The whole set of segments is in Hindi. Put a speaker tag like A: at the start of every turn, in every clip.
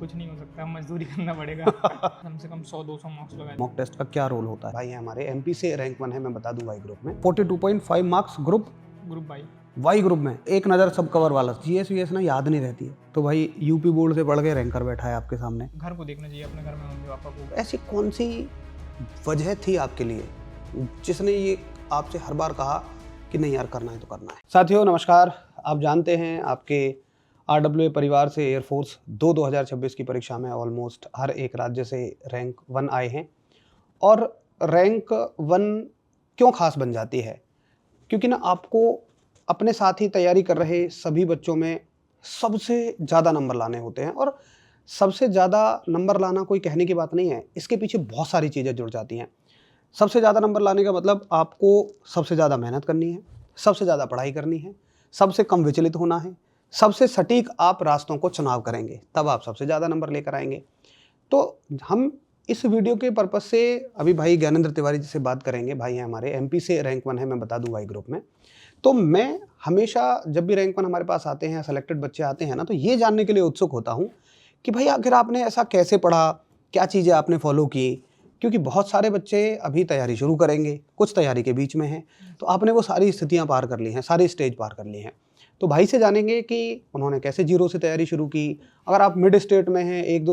A: कुछ नहीं हो सकता, मजदूरी करना पड़ेगा। कम से कम 100-200 मार्क्स लगाए।
B: मॉक टेस्ट का क्या रोल होता है? भाई हमारे एमपी से रैंक 1 है, मैं बता दूं वाई ग्रुप में 42.5 मार्क्स ग्रुप
A: भाई
B: वाई ग्रुप में। एक नज़र सब कवर वाला जीएस वीएस ना याद नहीं रहती है, तो भाई यूपी बोर्ड से पढ़ के रैंकर बैठा है आपके सामने।
A: घर को देखना चाहिए, अपने घर में मम्मी पापा को।
B: ऐसी कौन सी वजह थी आपके लिए जिसने ये आपसे हर बार कहा कि नहीं यार करना है तो करना है? साथियों नमस्कार, आप जानते हैं आपके RWA परिवार से एयरफोर्स 2026 की परीक्षा में ऑलमोस्ट हर एक राज्य से रैंक 1 आए हैं। और रैंक 1 क्यों खास बन जाती है? क्योंकि ना आपको अपने साथ ही तैयारी कर रहे सभी बच्चों में सबसे ज़्यादा नंबर लाने होते हैं। और सबसे ज़्यादा नंबर लाना कोई कहने की बात नहीं है, इसके पीछे बहुत सारी चीज़ें जुड़ जाती हैं। सबसे ज़्यादा नंबर लाने का मतलब आपको सबसे ज़्यादा मेहनत करनी है, सबसे ज़्यादा पढ़ाई करनी है, सबसे कम विचलित होना है, सबसे सटीक आप रास्तों को चुनाव करेंगे, तब आप सबसे ज़्यादा नंबर लेकर आएंगे। तो हम इस वीडियो के पर्पज़ से अभी भाई ज्ञानेंद्र तिवारी जी से बात करेंगे। भाई हैं हमारे एमपी से रैंक 1 है, मैं बता दूं वाई ग्रुप में। तो मैं हमेशा जब भी रैंक 1 हमारे पास आते हैं, सेलेक्टेड बच्चे आते हैं ना, तो ये जानने के लिए उत्सुक होता हूँ कि भाई आखिर आपने ऐसा कैसे पढ़ा, क्या चीज़ें आपने फॉलो की? क्योंकि बहुत सारे बच्चे अभी तैयारी शुरू करेंगे, कुछ तैयारी के बीच में हैं, तो आपने वो सारी स्थितियाँ पार कर ली हैं, सारी स्टेज पार कर ली हैं। तो भाई से जानेंगे कि उन्होंने कैसे जीरो से तैयारी शुरू की। अगर आप मिड स्टेट में हैं, एक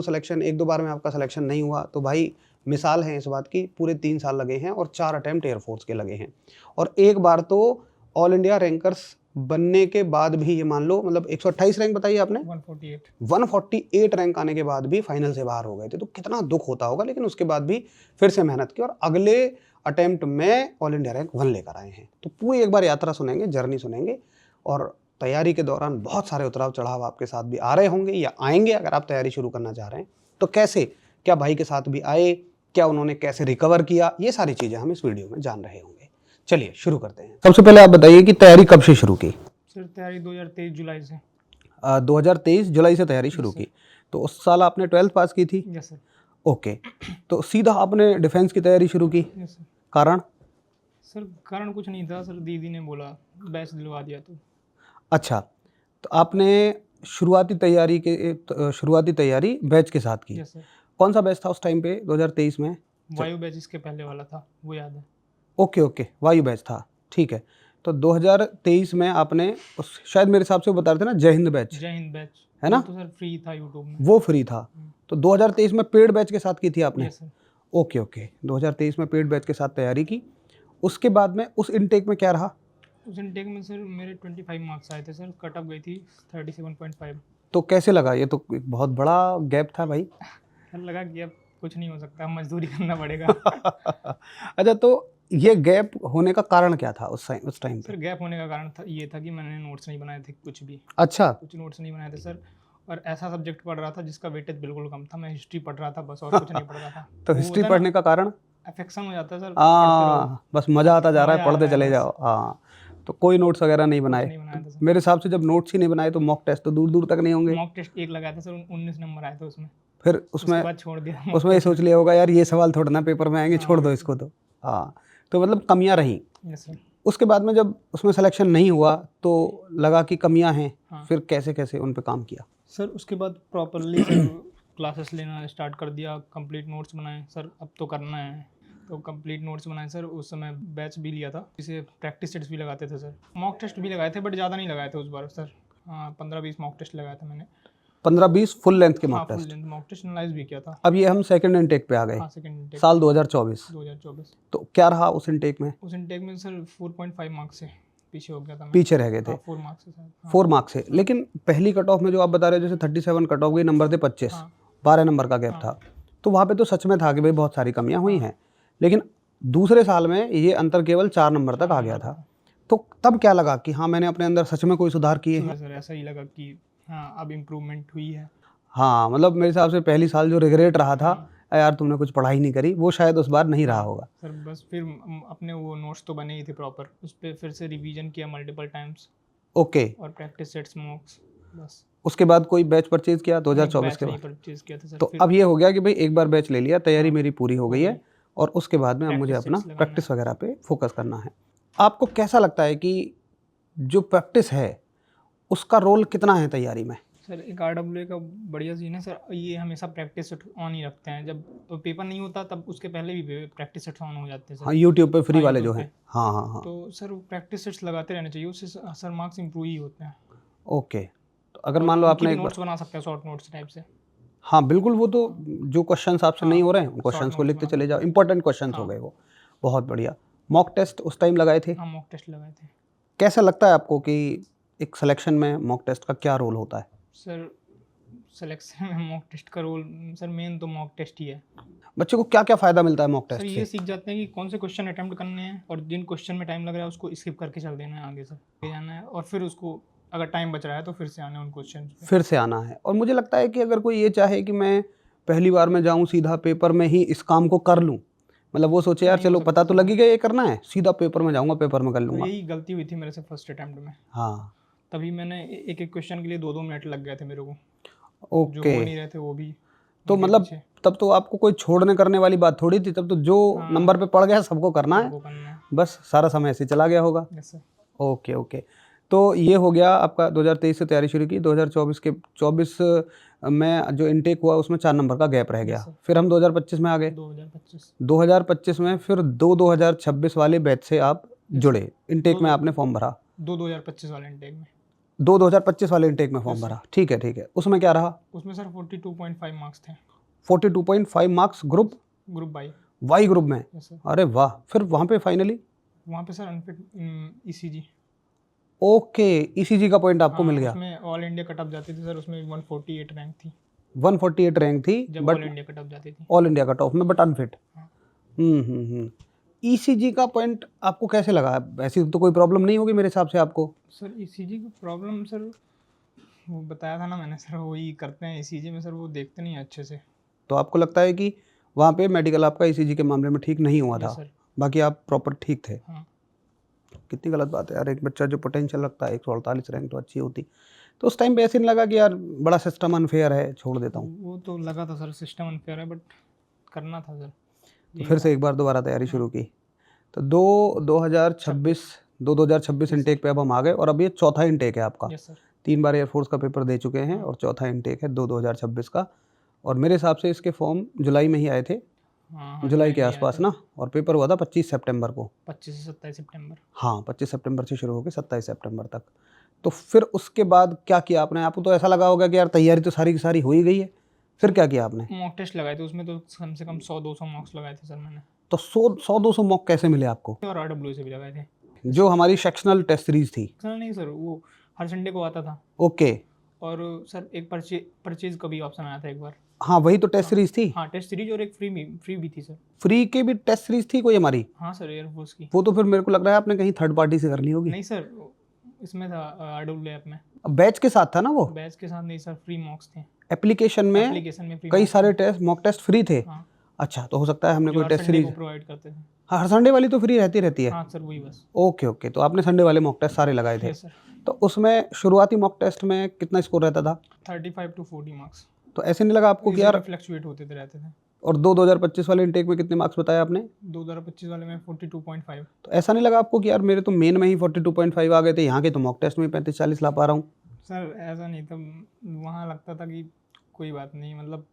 B: दो बार में आपका सिलेक्शन नहीं हुआ, तो भाई मिसाल है इस बात की, पूरे 3 साल लगे हैं और 4 अटेम्प्ट एयरफोर्स के लगे हैं। और एक बार तो ऑल इंडिया रैंकर्स बनने के बाद भी, ये मान लो मतलब 128 रैंक बताइए आपने, 148 रैंक आने के बाद भी फाइनल से बाहर हो गए थे। तो कितना दुख होता होगा, लेकिन उसके बाद भी फिर से मेहनत की और अगले अटेम्प्ट में ऑल इंडिया रैंक 1 लेकर आए हैं। तो पूरी एक बार यात्रा सुनेंगे, जर्नी सुनेंगे, और तैयारी के दौरान बहुत सारे उतराव चढ़ाव आपके साथ भी आ रहे होंगे या आएंगे। अगर आप तैयारी शुरू करना चाह रहे हैं तो कैसे, क्या भाई के साथ भी आए, क्या उन्होंने कैसे रिकवर किया, ये सारी चीज़ें हम इस वीडियो में जान रहे होंगे। चलिए शुरू करते हैं। सबसे पहले आप बताइए कि तैयारी कब से शुरू की?
A: सर तैयारी 2023 जुलाई से।
B: 2023 जुलाई से तैयारी शुरू की। तो उस साल आपने 12th पास की थी?
A: Yes sir.
B: ओके, तो सीधा आपने डिफेंस की तैयारी शुरू की?
A: Yes sir.
B: कारण?
A: सर कारण कुछ नहीं था सर, दीदी ने बोला बैच दिलवा दिया तो।
B: अच्छा, तो आपने शुरुआती तैयारी बैच के साथ की?
A: Yes sir.
B: कौन सा बैच था उस टाइम पे 2023 में?
A: वायु बैच इसके पहले वाला था, वो याद है।
B: ओके, वायु बैच था, ठीक है। तो 2023 में आपने शायद मेरे हिसाब से वो बता रहे थे ना, जय हिंद बैच है ना?
A: तो सर फ्री था यूट्यूब में,
B: वो फ्री था। तो 2023 में पेड बैच के साथ की थी आपने?
A: Yes sir.
B: ओके, 2023 में पेड बैच के साथ तैयारी की। उसके बाद में उस इनटेक में क्या रहा?
A: उस इनटेक में सर मेरे 25 मार्क्स आए थे सर, कट ऑफ गई थी 37.5।
B: तो कैसे लगा? ये तो एक बहुत बड़ा गैप था भाई।
A: लगा कि अब कुछ नहीं हो सकता, मजदूरी करना पड़ेगा।
B: अच्छा, तो ये गैप होने का कारण क्या था उस टाइम पे?
A: सर गैप होने का कारण था, ये था कि मैंने नोट्स नहीं बनाए थे कुछ भी।
B: अच्छा,
A: कुछ नोट्स नहीं बनाए थे सर, और ऐसा सब्जेक्ट पढ़ रहा था जिसका वेटेज बिल्कुल कम था। मैं हिस्ट्री पढ़ रहा था बस, और कुछ नहीं पढ़ रहा था।
B: तो हिस्ट्री पढ़ने का कारण?
A: अफेक्शन हो जाता है सर।
B: बस मज़ा आता जा रहा है, पढ़ते चले जाओ। हाँ, तो कोई नोट्स वगैरह नहीं बनाए? तो मेरे हिसाब से जब नोट्स ही नहीं बनाए तो मॉक टेस्ट तो दूर दूर तक नहीं होंगे।
A: मॉक टेस्ट एक लगाया था सर, 19 नंबर आए थे उसमें।
B: फिर उसमें
A: बाद छोड़ दिया।
B: उसमें ये सोच लिया होगा यार ये सवाल थोड़ा ना पेपर में आएंगे, छोड़ दो इसको। तो हाँ, तो मतलब कमियां रहीं।
A: Yes sir.
B: उसके बाद में जब उसमें सिलेक्शन नहीं हुआ तो लगा कि कमियां हैं।
A: हाँ।
B: फिर कैसे कैसे उन पे काम किया?
A: सर उसके बाद प्रॉपरली सर क्लासेस लेना स्टार्ट कर दिया, कंप्लीट नोट्स बनाए सर, अब तो करना है। तो कंप्लीट नोट्स बनाए सर। उस समय बैच भी लिया था, इसे प्रैक्टिस टेस्ट भी लगाते थे सर, मॉक टेस्ट भी लगाए थे, बट ज़्यादा नहीं लगाए थे उस बार सर। हाँ, 15-20 मॉक टेस्ट लगाया था मैंने।
B: 15-20 फुल लेंथ के mock test?
A: Full length mock test analyse भी किया था।
B: अब ये हम सेकंड इनटेक पे आ गए।
A: हाँ, सेकंड इनटेक
B: साल 2024। तो क्या रहा उस इनटेक में?
A: उस इनटेक में सर 4.5 मार्क्स से पीछे हो गया था मैं।
B: पीछे रह गए थे?
A: 4 मार्क्स से सर।
B: 4 मार्क्स से। लेकिन पहली कट ऑफ में जो आप बता रहे हो, जैसे 37 कट ऑफ गई, नंबर थे 25, 12 नंबर का गैप था, तो वहाँ पे तो सच में था कि भाई बहुत सारी कमियां हुई हैं। लेकिन दूसरे साल में ये अंतर केवल 4 नंबर तक आ गया था। तो तब क्या लगा कि हाँ मैंने अपने अंदर सच में कोई सुधार किए हैं?
A: सर ऐसा ही लगा कि हाँ अब इम्प्रूवमेंट हुई है।
B: हाँ, मतलब मेरे हिसाब से पहली साल जो रिग्रेट रहा था यार तुमने कुछ पढ़ाई नहीं करी, वो शायद उस बार नहीं रहा होगा।
A: सर बस फिर अपने वो नोट्स तो बने ही थे प्रॉपर, उस पर फिर से रिवीजन किया मल्टीपल टाइम्स।
B: ओके,
A: और प्रैक्टिस सेट्स मॉक्स बस।
B: उसके बाद कोई बैच परचेज किया 2024 के बाद?
A: परचेज किया था सर।
B: तो अब ये हो गया कि भाई एक बार बैच ले लिया, तैयारी मेरी पूरी हो गई है, और उसके बाद में अब मुझे अपना प्रैक्टिस वगैरह पे फोकस करना है। आपको कैसा लगता है कि जो प्रैक्टिस है उसका रोल कितना है तैयारी में?
A: सर एक RWA का बढ़िया सीन है सर, ये हमेशा प्रैक्टिस सेट ऑन ही रखते हैं। जब पेपर नहीं होता तब उसके पहले भी प्रैक्टिस सेट्स ऑन हो जाते हैं सर।
B: हाँ यूट्यूब पे फ्री
A: हाँ,
B: वाले जो
A: YouTube
B: हैं।
A: पे।
B: हाँ हाँ हाँ।
A: तो सर वो प्रैक्टिस सेट्स लगाते रहने चाहिए, उससे सर मार्क्स इंप्रूव ही होते हैं।
B: ओके, तो अगर
A: और
B: मान लो
A: उनकी
B: आपने
A: भी
B: एक बार,
A: नोट्स बना सकते हैं शॉर्ट नोट्स टाइप से।
B: हाँ बिल्कुल, वो तो जो क्वेश्चंस आपसे नहीं हो रहे हैं उन
A: शॉर्ट
B: क्वेश्चंस को
A: नोट्स
B: लिखते
A: बना
B: चले
A: सकते
B: जाओ,
A: हैं।
B: इंपॉर्टेंट क्वेश्चंस हो
A: हाँ
B: गए वो। बहुत बढ़िया। मॉक टेस्ट उस टाइम लगाए थे,
A: हाँ, मॉक टेस्ट लगाए थे
B: कैसा लगता है आपको कि एक सिलेक्शन में मॉक टेस्ट का क्या रोल होता है?
A: सर। सिलेक्शन में मॉक टेस्ट का रोल सर, मेन तो मॉक टेस्ट ही है।
B: बच्चे को क्या क्या फ़ायदा मिलता है मॉक
A: सर
B: टेस्ट
A: ये
B: से?
A: सीख जाते हैं कि कौन से क्वेश्चन अटेम्प्ट करने हैं, और जिन क्वेश्चन में टाइम लग रहा है उसको स्किप करके चल देना है आगे सर, ले जाना है, और फिर उसको अगर टाइम बच रहा है तो फिर से आना है उन क्वेश्चन पे।
B: फिर से आना है। और मुझे लगता है कि अगर कोई ये चाहे कि मैं पहली बार में जाऊँ सीधा पेपर में ही इस काम को कर लूँ, मतलब वो सोचे यार
A: नहीं हो
B: चलो
A: सकता
B: पता तो
A: सर।
B: लगी गया ये करना है, सीधा पेपर में जाऊँगा, पेपर में कर
A: तो
B: लूँगा।
A: यही गलती हुई थी मेरे से फर्स्ट अटेम्प्ट में।
B: हाँ
A: तभी मैंने एक एक क्वेश्चन के लिए 2-2 मिनट लग गए थे मेरे को, जो
B: ओके।
A: हो नहीं रहे थे वो भी
B: तो
A: उनके
B: मतलब
A: पीछे।
B: तब तो आपको कोई छोड़ने करने वाली बात थोड़ी थी, तब तो जो
A: हाँ,
B: नंबर पे पड़ गया सबको करना है,
A: सबको करना है।
B: बस सारा समय ऐसे ही चला गया होगा।
A: Yes sir.
B: Okay okay. तो ये हो गया आपका 2023 से तैयारी शुरू की, 2024 के 24 में जो इनटेक हुआ उसमें 4 नंबर का गैप रह गया।
A: सर।
B: फिर हम 2025 में आ गए।
A: 2025
B: 2025 में फिर 2026 वाले बैच से आप जुड़े, इनटेक में आपने फॉर्म भरा।
A: 2025 वाले इनटेक में।
B: 2025 वाले इनटेक में फॉर्म भरा, ठीक है। उसमें क्या रहा?
A: उसमें सर 42.5 मार्क्स थे।
B: 42.5 मार्क्स ग्रुप
A: ग्रुप बाई।
B: वाई ग्रुप में।
A: Yes sir.
B: अरे वाह, फिर वहाँ पे फाइनली
A: वहाँ पे sir unfit ECG।
B: Okay, ECG का पॉइंट आपको मिल गया।
A: उसमें ऑल इंडिया कट ऑफ जाती थी सर, उसमें 148 रैंक थी
B: 148 रैंक थी,
A: जब
B: but
A: all India cut off जाती थी।
B: ऑल इंडिया कट ऑफ में, बट अनफिट।
A: हाँ।
B: ईसीजी का पॉइंट आपको कैसे लगा? ऐसी तो कोई प्रॉब्लम नहीं होगी मेरे हिसाब से आपको।
A: सर ECG की प्रॉब्लम सर, वो बताया था ना मैंने सर, वही करते हैं ECG में सर, वो देखते नहीं है अच्छे से।
B: तो आपको लगता है कि वहाँ पे मेडिकल आपका ईसीजी के मामले में ठीक नहीं हुआ
A: यस
B: था,
A: सर।
B: बाकी आप प्रॉपर ठीक थे?
A: हाँ
B: कितनी गलत बात है यार, एक बच्चा जो पोटेंशियल रखता है, 148 रैंक तो अच्छी होती। तो उस टाइम पे ऐसे नहीं लगा कि यार बड़ा सिस्टम अनफेयर है, छोड़ देता हूँ?
A: वो तो लगा था सर, सिस्टम अनफेयर है, बट करना था सर।
B: तो फिर से एक बार दोबारा तैयारी शुरू की। तो 2026 इनटेक पे अब हम आ गए, और अब ये चौथा इनटेक है आपका।
A: Yes sir.
B: 3 बार एयरफोर्स का पेपर दे चुके हैं और चौथा इनटेक है 2026 का। और मेरे हिसाब से इसके फॉर्म जुलाई में ही आए थे,
A: हाँ,
B: जुलाई के
A: में
B: आसपास
A: आया था।
B: ना, और पेपर हुआ था 25 सितंबर को।
A: 25 से 27 सितंबर।
B: हाँ 25 सितंबर से शुरू होकर 27 सितंबर तक। तो फिर उसके बाद क्या किया आपने? आपको तो ऐसा लगा होगा कि यार तैयारी तो सारी की सारी हो ही गई है, फिर क्या किया आपने?
A: मॉक टेस्ट लगाए थे, उसमें तो कम से कम 100-200 मार्क्स लगाए थे सर मैंने।
B: तो 100-200 मॉक कैसे मिले आपको?
A: और RWA से भी लगाए थे।
B: जो हमारी सेक्शनल टेस्ट सीरीज थी।
A: सर नहीं सर, वो हर संडे को आता था।
B: ओके,
A: और सर एक परचेज का भी ऑप्शन आया था एक बार।
B: हाँ वही तो टेस्ट सीरीज थी।
A: हाँ, टेस्ट सीरीज, और एक फ्री भी थी सर।
B: फ्री के भी टेस्ट सीरीज थी कोई हमारी?
A: हाँ सर, एयरफोर्स की।
B: वो तो फिर मेरे को लग रहा है आपने कहीं थर्ड पार्टी से कर ली होगी।
A: नहीं सर, इसमें था RWA ऐप में।
B: बैच के साथ था ना वो?
A: बैच के साथ नहीं सर, फ्री मॉक्स थे।
B: एप्लीकेशन में
A: फ्री
B: कई सारे टेस्ट, मॉक टेस्ट फ्री थे।
A: हाँ,
B: अच्छा, तो हो सकता है हमने
A: जो
B: कोई
A: हर
B: टेस्ट
A: संडे को
B: सीरीज।
A: प्रोवाइड करते थे।
B: हाँ हर संडे वाली तो फ्री रहती है।
A: हाँ सर, वही बस।
B: ओके, तो आपने संडे वाले मॉक टेस्ट सारे लगाए थे।
A: Yes sir.
B: तो उसमें शुरुआती मॉक टेस्ट में कितना स्कोर रहता था?
A: 35 to 40 मार्क्स।
B: तो ऐसे नहीं लगा आपको कि यार?
A: फ्लक्चुएट होते रहते थे।
B: और 2025 वाले इनटेक में कितने मार्क्स बताया आपने?
A: 2025 वाले में 42.5।
B: तो ऐसा नहीं लगा आपको कि यार मेरे तो मेन में ही 42.5 आ गए थे, यहाँ के तो मॉक टेस्ट में 35-40 ला पा रहा हूँ?
A: सर ऐसा नहीं था, वहाँ लगता था कि कोई बात नहीं, मतलब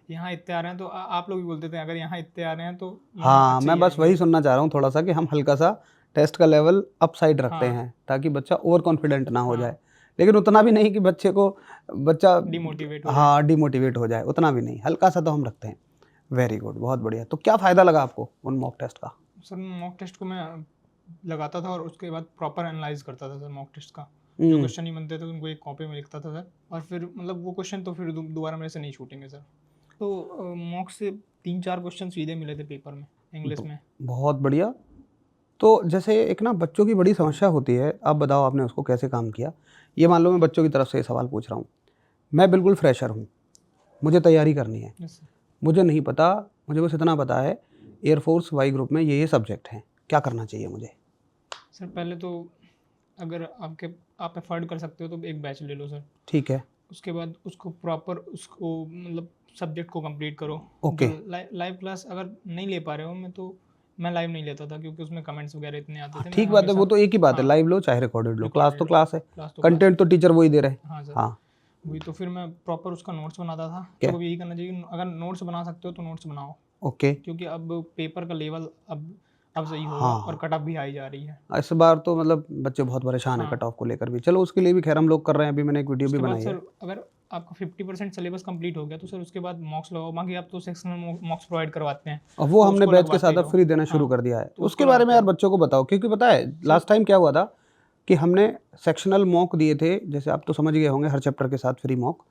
A: यहाँ इतने आ रहे हैं तो आप लोग भी बोलते थे अगर यहाँ इतने आ रहे हैं तो
B: हाँ मैं बस वही सुनना चाह रहा हूँ थोड़ा सा, कि हम हल्का सा टेस्ट का लेवल अप साइड रखते
A: हाँ।
B: हैं ताकि बच्चा ओवर कॉन्फिडेंट ना हो
A: हाँ।
B: जाए, लेकिन उतना भी नहीं कि बच्चा
A: डिमोटिवेट हो
B: हाँ डिमोटिवेट हो जाए, उतना भी नहीं, हल्का सा तो हम रखते हैं। वेरी गुड, बहुत बढ़िया। तो क्या फ़ायदा लगा आपको उन मॉक टेस्ट का?
A: सर मॉक टेस्ट को मैं लगाता था और उसके बाद प्रॉपर एनालाइज करता था सर मॉक टेस्ट का। जो क्वेश्चन नहीं बनते थे उनको एक कॉपी में लिखता था सर, और फिर मतलब वो क्वेश्चन तो फिर दोबारा मेरे से नहीं छूटेंगे सर। तो मॉक से 3-4 क्वेश्चन सीधे मिले थे पेपर में, इंग्लिश में।
B: बहुत बढ़िया। तो जैसे एक ना बच्चों की बड़ी समस्या होती है, आप बताओ आपने उसको कैसे काम किया? ये मान लो मैं बच्चों की तरफ से ये सवाल पूछ रहा हूँ, मैं बिल्कुल फ्रेशर हूँ, मुझे तैयारी करनी है,
A: यस सर।
B: मुझे नहीं पता, मुझे बस इतना पता है एयरफोर्स वाई ग्रुप में ये सब्जेक्ट हैं, क्या करना चाहिए मुझे?
A: सर पहले तो अगर आप अफोर्ड कर सकते हो तो एक बैच ले लो सर।
B: ठीक है।
A: उसके बाद उसको प्रॉपर उसको मतलब सब्जेक्ट को कंप्लीट करो।
B: ओके।
A: लाइव क्लास अगर नहीं ले पा रहे हो, मैं लाइव नहीं लेता था क्योंकि उसमें कमेंट्स वगैरह इतने आते थे।
B: ठीक बात है, वो तो एक ही बात है,
A: हाँ,
B: लाइव लो चाहे रिकॉर्डेड लो, क्लास तो
A: recorded
B: क्लास है,
A: क्लास तो
B: कंटेंट तो टीचर वही दे रहे हैं।
A: हाँ सर।
B: हाँ
A: वही तो फिर मैं प्रॉपर उसका नोट्स बनाता था।
B: क्या?
A: तो यही करना चाहिए, अगर नोट्स बना सकते हो तो नोट्स बनाओ,
B: ओके।
A: क्योंकि अब पेपर का लेवल अब सही होगा
B: हाँ
A: और कट ऑफ भी आई जा रही है।
B: इस बार तो मतलब बच्चे बहुत परेशान हैं
A: हाँ।
B: कट ऑफ को लेकर भी। चलो उसके लिए भी खैर हम लोग कर रहे हैं, अभी मैंने एक वीडियो भी
A: उसके बाद
B: बनाई है।
A: सर अगर आपका 50% सिलेबस कंप्लीट हो गया तो सर उसके बाद मॉक्स लगाओ, बाकी आप तो सेक्शनल मॉक्स प्रोवाइड करवाते हैं,
B: और वो
A: तो
B: हमने
A: उसको
B: बैच के
A: लगवाते
B: साथ
A: ही
B: अब
A: रहो।
B: फ्री देना शुरू
A: हाँ,
B: कर दिया है।
A: तो
B: उसके
A: उसको
B: बारे में यार
A: लगाते
B: बच्चों को बताओ, क्योंकि पता है लास्ट टाइम क्या हुआ था कि हमने सेक्शनल मॉक दिए थे, जैसे आप तो समझ गए होंगे हर चैप्टर के साथ फ्री मॉक,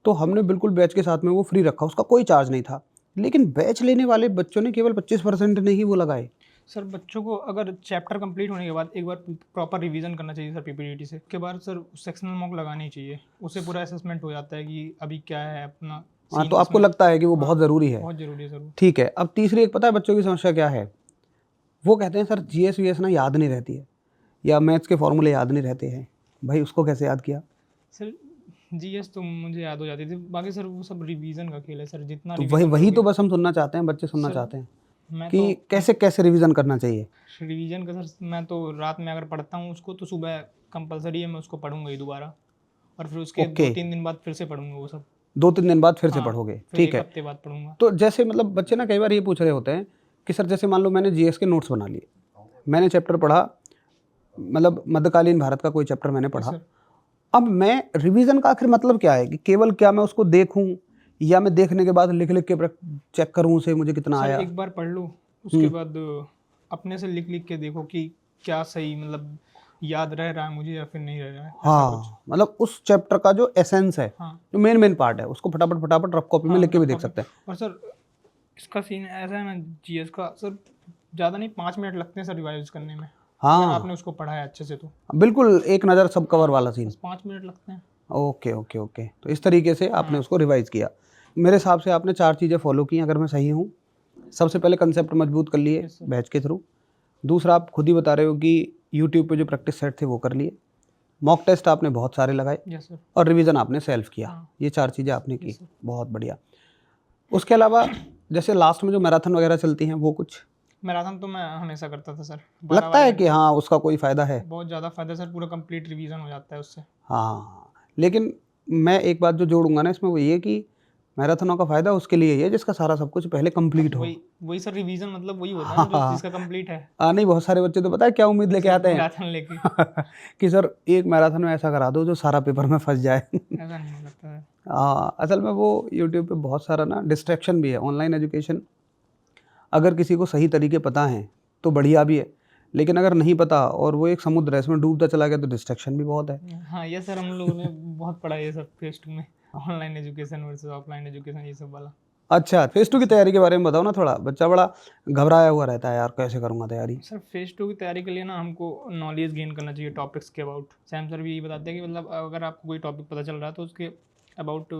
B: तो हमने बिल्कुल बैच के साथ में वो फ्री रखा, उसका कोई चार्ज नहीं था। लेकिन बैच लेने वाले बच्चों ने केवल 25% नहीं वो लगाए।
A: सर बच्चों को अगर चैप्टर कंप्लीट होने के बाद एक बार प्रॉपर रिवीजन करना चाहिए सर पीपीटीटी से, उसके बाद सर सेक्शनल मॉक लगानी चाहिए, उससे पूरा असेसमेंट हो जाता है कि अभी क्या है अपना
B: हाँ
A: सीन
B: तो आपको
A: इसमें।
B: लगता है कि वो बहुत
A: हाँ,
B: ज़रूरी है।
A: बहुत ज़रूरी है सर वो।
B: ठीक है, अब तीसरी एक पता है बच्चों की समस्या क्या है, वो कहते हैं सर जीएस वीएस ना याद नहीं रहती है, या मैथ्स के फॉर्मूले याद नहीं रहते हैं। भाई उसको कैसे याद किया?
A: सर जीएस तो मुझे याद हो जाती थी, बाकी सर वो सब रिवीजन का खेल है सर, जितना
B: तो वही
A: रिवीजन
B: वही तो
A: करोगे।
B: बस हम सुनना चाहते हैं, बच्चे सुनना
A: सर
B: चाहते हैं
A: मैं तो
B: कि कैसे कैसे रिवीजन करना चाहिए।
A: रिवीजन का सर मैं तो रात में अगर पढ़ता हूँ उसको तो सुबह कंपलसरी है, मैं उसको पढ़ूंगा ही दोबारा, और फिर उसके
B: ओके।
A: 2-3 दिन बाद फिर से पढ़ूंगा वो सब।
B: 2-3 दिन बाद फिर से
A: हाँ,
B: पढ़ोगे,
A: फिर
B: ठीक
A: एक
B: है।
A: हफ्ते बाद पढ़ूंगा।
B: तो जैसे मतलब बच्चे ना कई बार ये पूछ रहे होते हैं कि सर जैसे मान लो मैंने जीएस के नोट्स बना लिए, मैंने चैप्टर पढ़ा, मतलब मध्यकालीन भारत का कोई चैप्टर मैंने पढ़ा,
A: सर
B: अब मैं रिवीजन का आखिर मतलब क्या है कि केवल क्या मैं उसको देखूं, या मैं देखने के बाद लिख लिख के चेक करूं उसे मुझे कितना
A: सर
B: आया?
A: एक बार पढ़ लो, उसके बाद अपने से लिख लिख के देखो कि क्या सही मतलब याद रह रहा है मुझे या फिर नहीं रह रहा है, ऐसा कुछ।
B: हाँ मतलब उस चैप्टर का जो एसेंस है,
A: हाँ
B: जो मेन मेन पार्ट है, उसको फटाफट फटाफट रफ कॉपी में
A: हाँ,
B: लिख के भी
A: रफ
B: देख
A: कॉपी।
B: सकते हैं।
A: और सर इसका सीन ऐसा है ना जीएस का सर, ज़्यादा नहीं 5 मिनट लगते हैं सर रिवाइज करने में, अगर
B: हाँ
A: आपने उसको पढ़ा है अच्छे से तो।
B: बिल्कुल, एक नज़र सब कवर वाला सीन।
A: बस 5 मिनट लगते हैं।
B: ओके ओके ओके, तो इस तरीके से आपने
A: हाँ।
B: उसको रिवाइज किया। मेरे हिसाब से आपने 4 चीज़ें फॉलो की अगर मैं सही हूँ। सबसे पहले कंसेप्ट मजबूत कर लिए
A: Yes, sir.
B: बैच के थ्रू। दूसरा आप खुद ही बता रहे हो कि यूट्यूब पे जो प्रैक्टिस सेट थे वो कर लिए। मॉक टेस्ट आपने बहुत सारे लगाए
A: यस सर।
B: और रिवीजन आपने सेल्फ किया।
A: हाँ।
B: ये 4 चीज़ें आपने की,
A: Yes, sir.
B: बहुत बढ़िया। उसके अलावा जैसे लास्ट में जो मैराथन वगैरह चलती हैं वो कुछ
A: मैराथन तो मैं हमेशा करता था सर, 12
B: लगता है
A: 12
B: कि हाँ उसका कोई फ़ायदा है?
A: बहुत ज़्यादा फायदा सर, पूरा कंप्लीट रिवीजन हो जाता है उससे।
B: हाँ, लेकिन मैं एक बात जो जोड़ूंगा ना इसमें वो ये कि मैराथनों का फ़ायदा उसके लिए ही है जिसका सारा सब कुछ पहले कंप्लीट हो।
A: वही सर रिवीजन मतलब वही होता है
B: हाँ
A: ना जो
B: हाँ
A: जिसका कंप्लीट है।
B: नहीं, बहुत सारे बच्चे तो पता है क्या उम्मीद लेके आते हैं
A: मैराथन लेके
B: कि सर एक मैराथन में ऐसा करा दो जो सारा पेपर में फंस जाए।
A: ऐसा नहीं लगता है।
B: असल में वो यूट्यूब पे बहुत सारा ना डिस्ट्रैक्शन भी है। ऑनलाइन एजुकेशन अगर किसी को सही तरीके पता है तो बढ़िया भी है, लेकिन अगर नहीं पता और वो एक समुद्र है इसमें डूबता चला गया तो डिस्ट्रैक्शन भी बहुत है।
A: हाँ ये सर हम लोगों ने बहुत पढ़ा ये सब फेस 2 में, online education versus offline education ये सब वाला।
B: अच्छा, फेस 2 की तैयारी के बारे में बताओ ना थोड़ा। बच्चा बड़ा घबराया हुआ रहता है यार, कैसे करूँगा तैयारी?
A: सर फेस 2 की तैयारी के लिए ना हमको नॉलेज गेन करना चाहिए टॉपिक्स के अबाउट। सैम सर भी यही बताते हैं कि मतलब अगर आपको कोई टॉपिक पता चल रहा है तो उसके अबाउट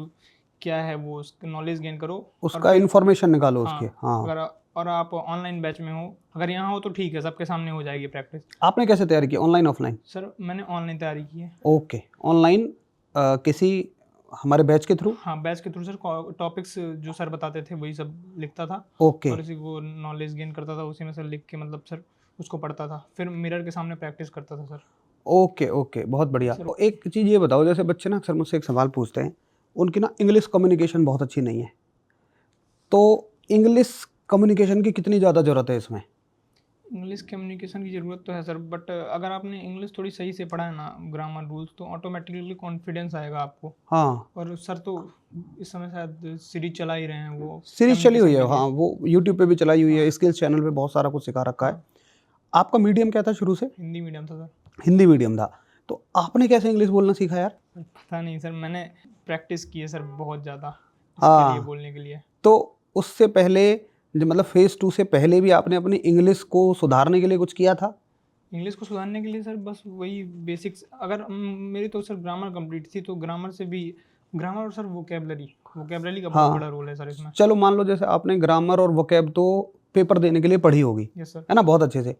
A: क्या है वो उसका नॉलेज गेन करो,
B: उसका इन्फॉर्मेशन निकालो
A: हाँ
B: उसके। हाँ,
A: अगर और आप ऑनलाइन बैच में हो, अगर यहाँ हो तो ठीक है, सबके सामने हो जाएगी प्रैक्टिस।
B: आपने कैसे तैयारी की, ऑनलाइन ऑफलाइन?
A: सर मैंने ऑनलाइन तैयारी की है।
B: ओके, ऑनलाइन किसी हमारे बैच के थ्रू?
A: हाँ बैच के थ्रू सर, टॉपिक्स जो सर बताते थे वही सब लिखता था
B: ओके
A: और उसी को नॉलेज गेन करता था, उसी में सर लिख के मतलब सर उसको पढ़ता था, फिर मिरर के सामने प्रैक्टिस करता था सर।
B: ओके ओके, बहुत बढ़िया। तो एक चीज़ ये बताओ, जैसे बच्चे ना अक्सर मुझसे एक सवाल पूछते हैं, उनकी ना इंग्लिश कम्युनिकेशन बहुत अच्छी नहीं है, तो इंग्लिश कम्युनिकेशन की कितनी ज़्यादा ज़रूरत है इसमें?
A: इंग्लिश कम्युनिकेशन की ज़रूरत तो है सर, बट अगर आपने इंग्लिश थोड़ी सही से पढ़ा है ना, ग्रामर रूल्स, तो ऑटोमेटिकली कॉन्फिडेंस आएगा आपको।
B: हाँ,
A: और सर तो इस समय शायद सीरीज चला ही रहे हैं वो,
B: सीरीज चली हुई है।
A: communication के
B: हाँ,
A: लिए।
B: वो यूट्यूब पे भी चलाई हुई है, स्किल्स चैनल पे बहुत सारा कुछ सिखा रखा है। आपका मीडियम क्या था शुरू से?
A: हिंदी मीडियम था सर।
B: हिंदी मीडियम था, तो आपने कैसे इंग्लिश बोलना सीखा यार?
A: पता नहीं सर, मैंने प्रैक्टिस की है सर बहुत ज़्यादा इसके
B: हाँ।
A: लिए, बोलने के लिए।
B: तो उससे पहले जो मतलब फेज़ 2 से पहले भी आपने अपनी इंग्लिश को सुधारने के लिए कुछ किया था?
A: इंग्लिश को सुधारने के लिए सर बस वही बेसिक्स, अगर मेरी तो सर ग्रामर कंप्लीट थी, तो ग्रामर से भी, ग्रामर और सर वोकेबलरी का बहुत बड़ा रोल है सर इसमें।
B: चलो मान लो जैसे आपने ग्रामर और वोकैब तो पेपर देने के लिए पढ़ी होगी,
A: यस सर।
B: है ना, बहुत अच्छे से,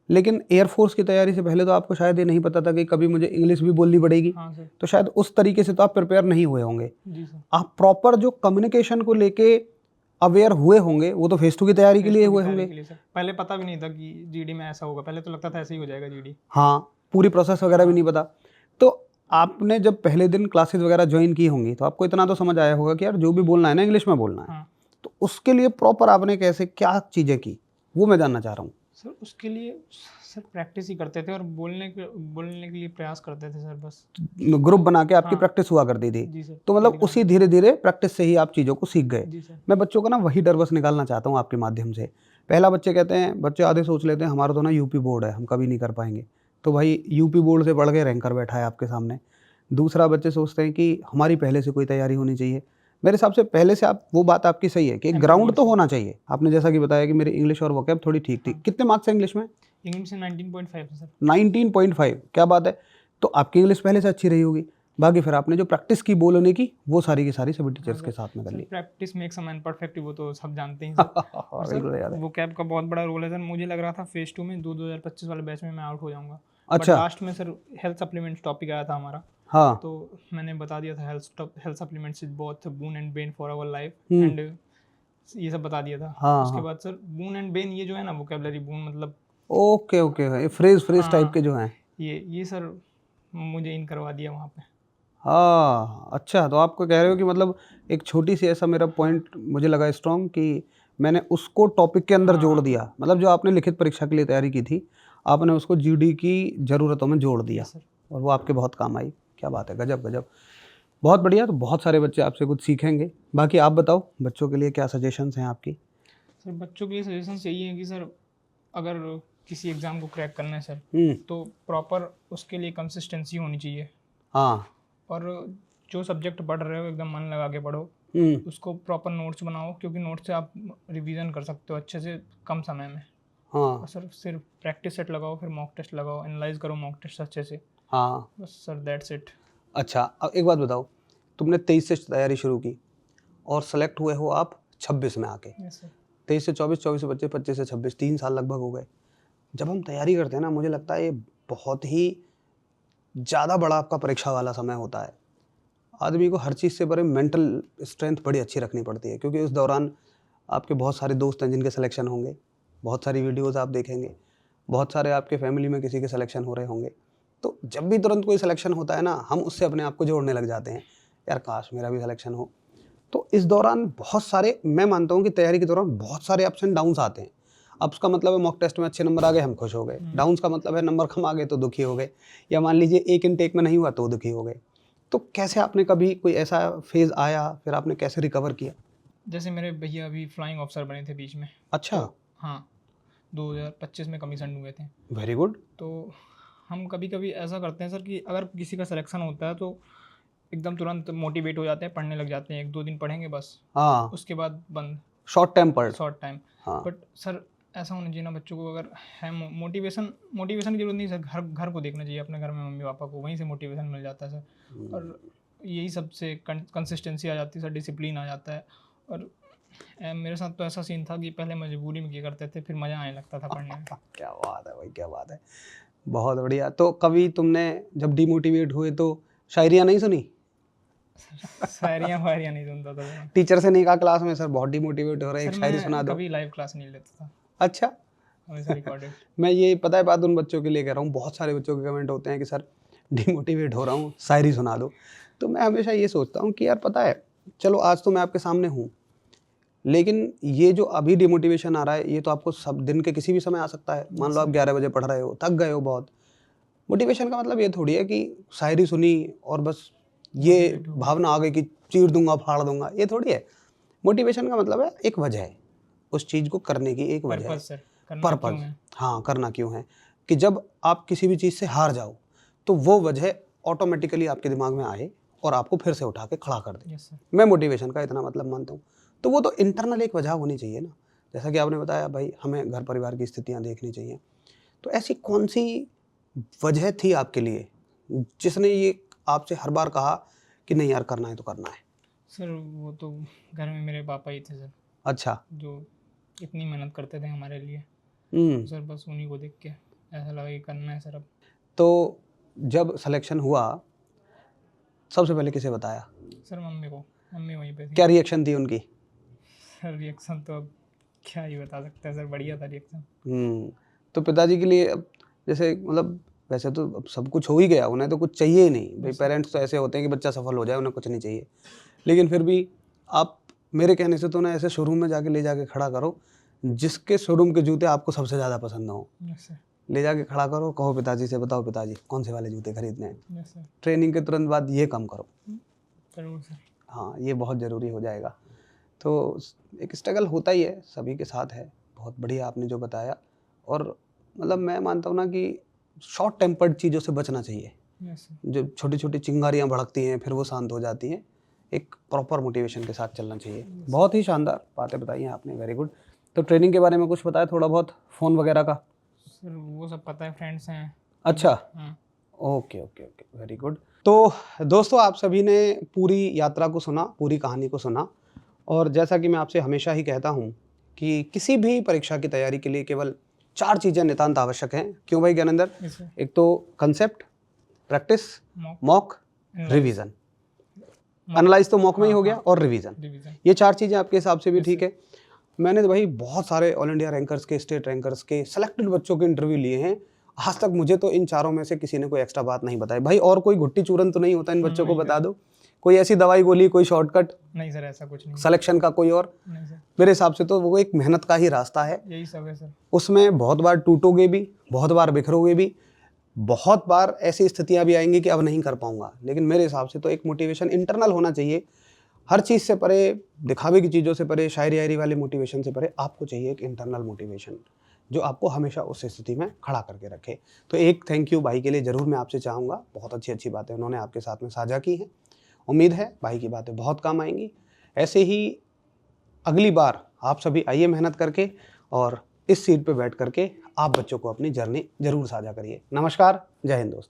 B: लेकिन एयरफोर्स की तैयारी से पहले तो आपको शायद ये नहीं पता था कि कभी मुझे इंग्लिश भी बोलनी पड़ेगी।
A: हाँ सर।
B: तो शायद उस तरीके से तो आप प्रिपेयर नहीं हुए होंगे।
A: जी सर।
B: आप प्रॉपर जो कम्युनिकेशन को लेके अवेयर हुए होंगे वो तो फेज़ 2 की तैयारी के लिए हुए होंगे।
A: के लिए सर पहले पता भी नहीं था कि जीडी में ऐसा होगा, पहले तो लगता था ऐसे ही हो जाएगा जीडी।
B: हाँ, पूरी प्रोसेस वगैरह भी नहीं पता। तो आपने जब पहले दिन क्लासेस वगैरह ज्वाइन की होंगी तो आपको इतना तो समझ आया होगा कि यार जो भी बोलना है ना इंग्लिश में बोलना है।
A: हाँ
B: तो उसके लिए प्रॉपर आपने कैसे क्या चीज़ें की वो मैं जानना चाह रहा हूँ।
A: सर, उसके लिए सर प्रैक्टिस ही करते थे और बोलने के लिए प्रयास करते थे सर, बस।
B: ग्रुप बना के आपकी
A: हाँ
B: प्रैक्टिस हुआ करती थी।
A: जी सर।
B: तो मतलब
A: टेलीग्राम
B: उसी
A: पे।
B: धीरे धीरे प्रैक्टिस से ही आप चीज़ों को सीख गए।
A: जी सर।
B: मैं बच्चों का ना वही डर बस निकालना चाहता हूँ आपके माध्यम से। पहला बच्चे कहते हैं, बच्चे आधे सोच लेते हैं हमारा तो ना यूपी बोर्ड है, हम कभी नहीं कर पाएंगे। तो भाई यूपी बोर्ड से पढ़ के रैंकर बैठा है आपके सामने। दूसरा बच्चे सोचते हैं कि हमारी पहले से कोई तैयारी होनी चाहिए। मेरे हिसाब से पहले से आप वो बात आपकी सही है कि एक
A: एमपी
B: ग्राउंड
A: बोर्ड
B: तो
A: से।
B: होना चाहिए। आपने जैसा कि बताया कि मेरी इंग्लिश और वोकैब थोड़ी ठीक थी।
A: हाँ।
B: कितने मार्क्स है इंग्लिश में?
A: इंग्लिश से 19.5 है सर।
B: 19.5, क्या बात है। तो आपकी इंग्लिश पहले से अच्छी रही होगी। बाकी फिर आपने जो प्रैक्टिस की बोलने की वो सारी की सारी सभी टीचर्स के साथ में कर
A: सर
B: ली।
A: Practice makes a man perfect, वो तो सब जानते हैं सर। और सर
B: बिल्कुल याद है।
A: वो कैब का बहुत बड़ा रोल है सर। मुझे लग रहा था फेज 2 में 2025 वाले बैच में मैं आउट हो जाऊंगा। बट
B: अच्छा।
A: लास्ट में सर हेल्थ सप्लीमेंट्स टॉपिक आया था हमारा,
B: हाँ।
A: तो मैंने बता दिया था health supplements is both boon and bane for our life
B: hmm.
A: And ये सब बता दिया था।
B: हाँ
A: उसके
B: हाँ।
A: बाद सर बून एंड बेन ये जो है ना वोकेबलरी, बून मतलब
B: ओके ओके, ये फ्रेज टाइप के
A: हाँ,
B: जो हैं।
A: ये सर मुझे इन करवा दिया वहाँ पे।
B: हाँ अच्छा, तो आपको कह रहे हो कि मतलब एक छोटी सी ऐसा मेरा पॉइंट मुझे लगा स्ट्रॉन्ग कि मैंने उसको टॉपिक के अंदर जोड़
A: हाँ
B: दिया। मतलब जो आपने लिखित परीक्षा के लिए तैयारी की थी आपने उसको जीडी की ज़रूरतों में जोड़ दिया
A: यस सर।
B: और वो आपके बहुत काम आई। क्या बात है, गजब गजब, बहुत बढ़िया। तो बहुत सारे बच्चे आपसे कुछ सीखेंगे। बाकी आप बताओ बच्चों के लिए क्या सजेशंस हैं आपकी?
A: सर बच्चों के लिए सजेशंस यही है कि सर अगर किसी एग्ज़ाम को क्रैक करना है सर,
B: हम्म।
A: तो प्रॉपर उसके लिए कंसिस्टेंसी होनी चाहिए।
B: हाँ।
A: और जो सब्जेक्ट पढ़ रहे हो एकदम मन लगा के पढ़ो,
B: हम्म।
A: उसको प्रॉपर नोट्स बनाओ, क्योंकि नोट्स से आप रिवीजन कर सकते हो अच्छे से कम समय में। और
B: हाँ।
A: सर सिर्फ प्रैक्टिस सेट लगाओ, फिर मॉक टेस्ट लगाओ, एनालाइज करो मॉक टेस्ट अच्छे से।
B: हाँ।
A: बस सर दैट्स इट।
B: अच्छा, अब एक बात बताओ, तुमने 23 से तैयारी शुरू की और सेलेक्ट हुए हो आप 26 में आके।
A: Yes sir.
B: 23 से 24, 24 से 25, 25 से 26, 3 साल लगभग हो गए। जब हम तैयारी करते हैं ना मुझे लगता है ये बहुत ही ज़्यादा बड़ा आपका परीक्षा वाला समय होता है। आदमी को हर चीज़ से बड़े मेंटल स्ट्रेंथ बड़ी अच्छी रखनी पड़ती है, क्योंकि उस दौरान आपके बहुत सारे दोस्त हैं जिनके सिलेक्शन होंगे, बहुत सारी वीडियोज़ आप देखेंगे, बहुत सारे आपके फैमिली में किसी के सिलेक्शन हो रहे होंगे। तो जब भी तुरंत कोई सिलेक्शन होता है ना हम उससे अपने आप को जोड़ने लग जाते हैं, यार काश मेरा भी सिलेक्शन हो। तो इस दौरान बहुत सारे, मैं मानता हूँ कि तैयारी के दौरान बहुत सारे अप्स एंड डाउन्स आते हैं। अप्स का मतलब है मॉक टेस्ट में अच्छे नंबर आ गए हम खुश हो गए, डाउन्स का मतलब है नंबर कम आ गए तो दुखी हो गए, या मान लीजिए एक इनटेक में नहीं हुआ तो दुखी हो गए। तो कैसे आपने कभी कोई ऐसा फेज़ आया फिर आपने कैसे रिकवर किया?
A: जैसे मेरे भैया अभी फ्लाइंग ऑफिसर बने थे बीच में।
B: अच्छा।
A: तो हाँ, 2025 में कमीशन हुए थे।
B: Very good.
A: तो हम कभी कभी ऐसा करते हैं सर कि अगर किसी का सिलेक्शन होता है तो एकदम तुरंत मोटिवेट हो जाते हैं, पढ़ने लग जाते हैं, 1-2 दिन पढ़ेंगे बस,
B: हाँ,
A: उसके बाद बंद,
B: शॉर्ट टेम्पर्ड।
A: Short time.
B: हाँ।
A: बट सर ऐसा होना चाहिए ना बच्चों को, अगर है मोटिवेशन की जरूरत नहीं सर, घर को देखना चाहिए, अपने घर में मम्मी पापा को, वहीं से मोटिवेशन मिल जाता है सर। और यही सबसे कंसिस्टेंसी आ जाती है सर, डिसिप्लिन आ जाता है। और मेरे साथ तो ऐसा सीन था कि पहले मजबूरी में किया करते थे, फिर मज़ा आने लगता था पढ़ने में।
B: क्या बात है भाई, क्या बात है, बहुत बढ़िया। तो कभी तुमने जब डिमोटिवेट हुए तो शायरियाँ नहीं सुनी?
A: शायरियाँ वायरियाँ नहीं सुनता था सर।
B: टीचर से नहीं कहा क्लास में सर बहुत डिमोटिवेट हो रहा है, एक
A: सर
B: शायरी सुना
A: मैं
B: दो?
A: कभी लाइव क्लास नहीं लेता था,
B: अच्छा।
A: हमेशा रिकॉर्डेड।
B: मैं ये पता है बात उन बच्चों के लिए कह रहा हूँ, बहुत सारे बच्चों के कमेंट होते हैं कि सर डिमोटिवेट हो रहा हूँ शायरी सुना दो। तो मैं हमेशा ये सोचता हूँ कि यार पता है, चलो आज तो मैं आपके सामने हूँ, लेकिन ये जो अभी डिमोटिवेशन आ रहा है ये तो आपको सब दिन के किसी भी समय आ सकता है। मान लो आप 11 बजे पढ़ रहे हो, थक गए हो बहुत, मोटिवेशन का मतलब ये थोड़ी है कि शायरी सुनी और बस ये भावना आ गई कि चीर दूंगा फाड़ दूंगा, ये थोड़ी है। मोटिवेशन का मतलब है एक वजह है उस चीज़ को करने की, एक वजह है,
A: पर्पज सर, करना क्यों
B: पर्पज।
A: है।
B: हाँ, करना क्यों है, कि जब आप किसी भी चीज़ से हार जाओ तो वो वजह ऑटोमेटिकली आपके दिमाग में आए और आपको फिर से उठा के खड़ा कर दे।
A: Yes sir.
B: मैं मोटिवेशन का इतना मतलब मानता हूँ। तो वो तो इंटरनल एक वजह होनी चाहिए ना, जैसा कि आपने बताया भाई हमें घर परिवार की स्थितियाँ देखनी चाहिए। तो ऐसी कौन सी वजह थी आपके लिए जिसने ये आपसे हर बार कहा कि नहीं यार करना है तो करना है?
A: सर वो तो घर में मेरे पापा ही थे सर,
B: अच्छा।
A: जो इतनी मेहनत करते थे हमारे लिए।
B: हम्म।
A: सर बस उन्हीं को देख के ऐसा लगा कि करना है सर अब।
B: तो जब सिलेक्शन हुआ सबसे पहले किसे बताया?
A: सर मम्मी वहीं पे थी।
B: क्या रिएक्शन थी उनकी?
A: सर रिएक्शन तो अब क्या ही बता सकते हैं सर, बढ़िया था रिएक्शन।
B: तो पिताजी के लिए अब जैसे मतलब वैसे तो अब सब कुछ हो ही गया, उन्हें तो कुछ चाहिए ही नहीं भाई। पेरेंट्स तो ऐसे होते हैं कि बच्चा सफल हो जाए, उन्हें कुछ नहीं चाहिए। लेकिन फिर भी आप मेरे कहने से तो ना ऐसे शोरूम में जाके ले जाके खड़ा करो जिसके शोरूम के जूते आपको सबसे ज़्यादा पसंद हो।
A: यस सर,
B: ले जाके खड़ा करो, कहो पिताजी से, बताओ पिताजी कौन से वाले जूते खरीदने हैं।
A: यस सर,
B: ट्रेनिंग के तुरंत बाद ये काम करो।
A: जरूर सर।
B: हाँ, ये बहुत ज़रूरी हो जाएगा। तो एक स्ट्रगल होता ही है, सभी के साथ है। बहुत बढ़िया आपने जो बताया। और मतलब मैं मानता हूँ ना कि शॉर्ट टेम्पर्ड चीज़ों से बचना चाहिए।
A: यस सर,
B: जो छोटी छोटी चिंगारियाँ भड़कती हैं फिर वो शांत हो जाती हैं, एक प्रॉपर मोटिवेशन के साथ चलना चाहिए। बहुत ही शानदार बातें बताई हैं आपने, वेरी गुड। तो ट्रेनिंग के बारे में कुछ बताया थोड़ा बहुत, फ़ोन वगैरह का?
A: सर वो सब पता है, फ्रेंड्स हैं।
B: अच्छा,
A: हाँ
B: okay okay okay, very good. तो दोस्तों, आप सभी ने पूरी यात्रा को सुना, पूरी कहानी को सुना। और जैसा कि मैं आपसे हमेशा ही कहता हूँ कि किसी भी परीक्षा की तैयारी के लिए केवल 4 चीज़ें नितांत आवश्यक हैं। क्यों भाई ज्ञानेंद्र?
A: यस सर,
B: एक तो concept, practice,
A: mock,
B: mock, revision. Analyse तो मॉक में ही हो गया, और रिवीजन।
A: डिवीजन।
B: ये 4 चीज़ें आपके हिसाब से भी ठीक है? मैंने तो भाई बहुत सारे ऑल इंडिया रैंकर्स के, स्टेट रैंकर्स के, सेलेक्टेड बच्चों के इंटरव्यू लिए हैं। आज तक मुझे तो इन चारों में से किसी ने कोई एक्स्ट्रा बात नहीं बताई। भाई और कोई घुट्टी चूरन तो नहीं होता इन बच्चों को? बता दो कोई ऐसी दवाई गोली, कोई शॉर्टकट
A: नहीं सर, ऐसा कुछ नहीं।
B: सिलेक्शन का कोई और?
A: नहीं सर,
B: मेरे हिसाब से तो वो एक मेहनत का ही रास्ता है।
A: यही सब है सर।
B: उसमें बहुत बार टूटोगे भी, बहुत बार बिखरोगे भी, बहुत बार ऐसी स्थितियां भी आएंगी कि अब नहीं कर पाऊंगा। लेकिन मेरे हिसाब से तो एक मोटिवेशन इंटरनल होना चाहिए। हर चीज़ से परे, दिखावे की चीज़ों से परे, शायरी वायरी वाले मोटिवेशन से परे आपको चाहिए एक इंटरनल मोटिवेशन जो आपको हमेशा उस स्थिति में खड़ा करके रखे। तो एक थैंक यू भाई के लिए ज़रूर मैं आपसे चाहूँगा। बहुत अच्छी अच्छी बातें उन्होंने आपके साथ में साझा की हैं। उम्मीद है भाई की बातें बहुत काम आएंगी। ऐसे ही अगली बार आप सभी आइए मेहनत करके, और इस सीट पे बैठ करके आप बच्चों को अपनी जर्नी ज़रूर साझा करिए। नमस्कार, जय हिंद दोस्तों।